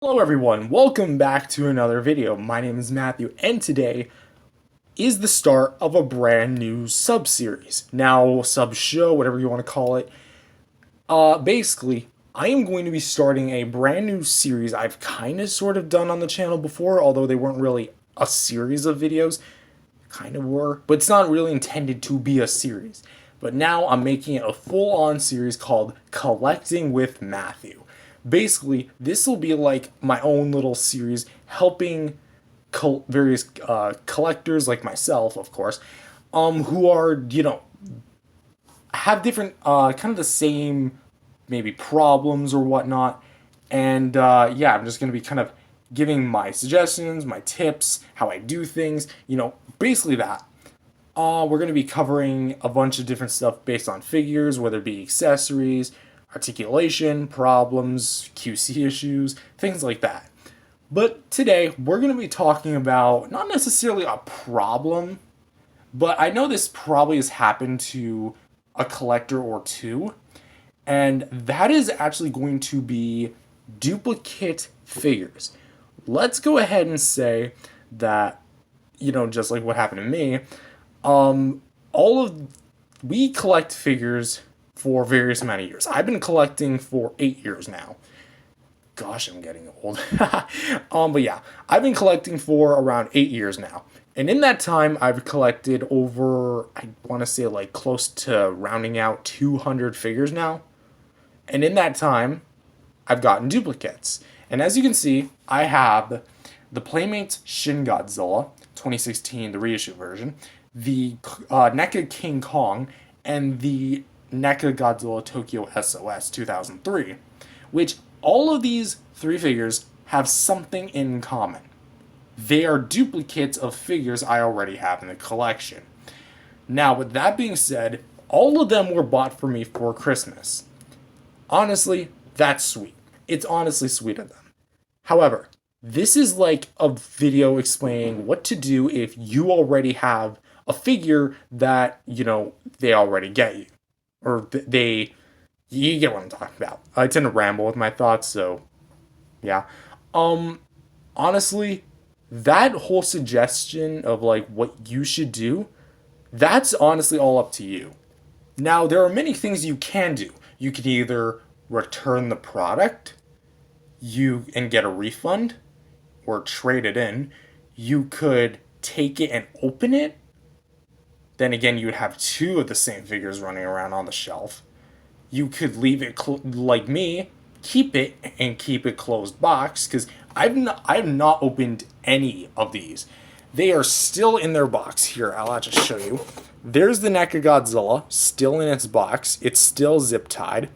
Hello everyone, welcome back to another video. My name is Matthew and today is the start of a brand new sub-series. Now, sub-show, whatever you want to call it. Basically, I am going to be starting a brand new series I've kind of sort of done on the channel before, although they weren't really a series of videos. Kind of were, but it's not really intended to be a series. But now I'm making it a full-on series called Collecting with Matthew. Basically, this will be like my own little series helping various collectors like myself, of course, who are, have different, kind of the same maybe problems or whatnot. And yeah, I'm just going to be kind of giving my suggestions, my tips, how I do things, basically that. We're going to be covering a bunch of different stuff based on figures, whether it be accessories, articulation, problems, QC issues, things like that. But today, we're going to be talking about not necessarily a problem, but I know this probably has happened to a collector or two, and that is actually going to be duplicate figures. Let's go ahead and say that, just like what happened to me, all of we collect figures for various amount of years. I've been collecting for 8 years now. Gosh, I'm getting old. But yeah, I've been collecting for around 8 years now. And in that time, I've collected over, I want to say like close to rounding out 200 figures now. And in that time, I've gotten duplicates. And as you can see, I have the Playmates Shin Godzilla 2016, the reissue version, the NECA King Kong, and the NECA Godzilla Tokyo SOS 2003, which all of these three figures have something in common. They are duplicates of figures I already have in the collection. Now, with that being said, all of them were bought for me for Christmas. Honestly, that's sweet. It's honestly sweet of them. However, this is like a video explaining what to do if you already have a figure that, they already get you. Or you get what I'm talking about. I tend to ramble with my thoughts, so yeah. Honestly, that whole suggestion of like what you should do, that's honestly all up to you. Now, there are many things you can do. You can either return the product, and get a refund, or trade it in. You could take it and open it. Then again, you would have two of the same figures running around on the shelf. You could leave it like me, keep it and keep it closed box because I've not opened any of these. They are still in their box. Here, I'll just show you. There's the NECA Godzilla still in its box. It's still zip tied.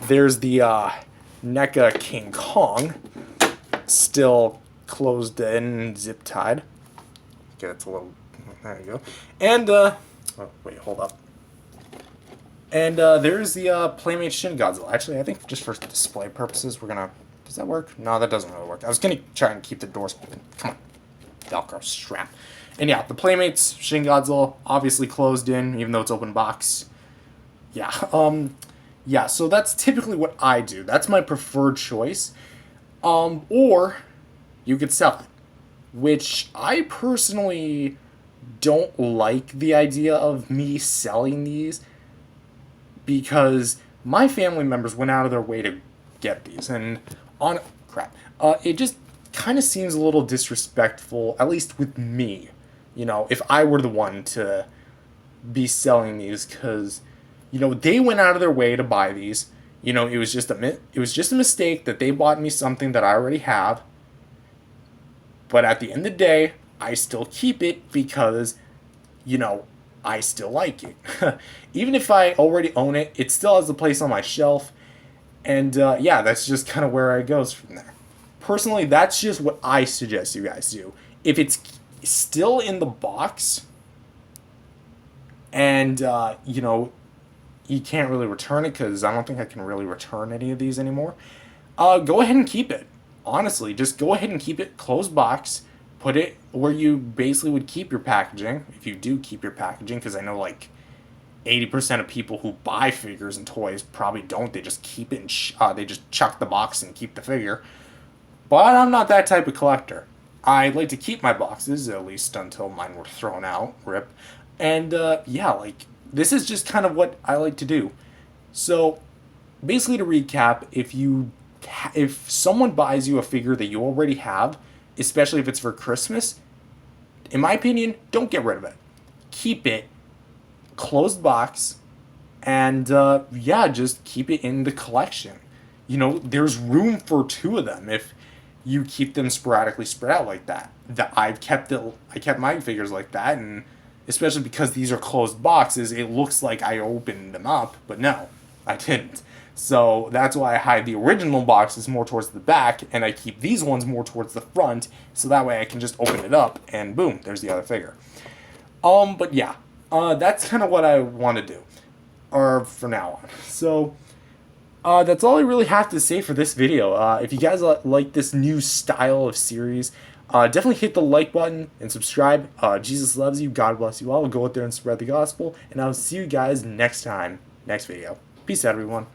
There's the NECA King Kong still closed in, zip tied. Okay, it's a little. There you go. And oh wait, hold up. And there's the Playmate Shin Godzilla. Actually, I think just for display purposes, we're gonna. Does that work? No, that doesn't really work. I was gonna try and keep the doors open. Come on, Velcro strap. And yeah, the Playmates Shin Godzilla obviously closed in, even though it's open box. Yeah. Yeah. So that's typically what I do. That's my preferred choice. Or you could sell it, which I personally don't like the idea of me selling these because my family members went out of their way to get these, and on crap, it just kind of seems a little disrespectful, at least with me. If I were the one to be selling these, because they went out of their way to buy these. It was just a mistake that they bought me something that I already have. But at the end of the day, I still keep it because, I still like it. Even if I already own it, it still has a place on my shelf. And yeah, that's just kind of where it goes from there. Personally, that's just what I suggest you guys do. If it's still in the box and, you can't really return it because I don't think I can really return any of these anymore, go ahead and keep it. Honestly, just go ahead and keep it closed box. Put it where you basically would keep your packaging, if you do keep your packaging, because I know like 80% of people who buy figures and toys probably don't. They just keep it and they just chuck the box and keep the figure. But I'm not that type of collector. I like to keep my boxes, at least until mine were thrown out, rip. And yeah, like, this is just kind of what I like to do. So, basically to recap, if someone buys you a figure that you already have, especially if it's for Christmas, in my opinion, don't get rid of it. Keep it closed box, and yeah, just keep it in the collection. There's room for two of them if you keep them sporadically spread out like that. I kept my figures like that, and especially because these are closed boxes, it looks like I opened them up, but no, I didn't. So that's why I hide the original boxes more towards the back, and I keep these ones more towards the front, so that way I can just open it up, and boom, there's the other figure. But yeah, that's kind of what I want to do, or for now on. So, that's all I really have to say for this video. If you guys like this new style of series, definitely hit the like button and subscribe. Jesus loves you. God bless you all. Go out there and spread the gospel. And I'll see you guys next time. Next video. Peace out, everyone.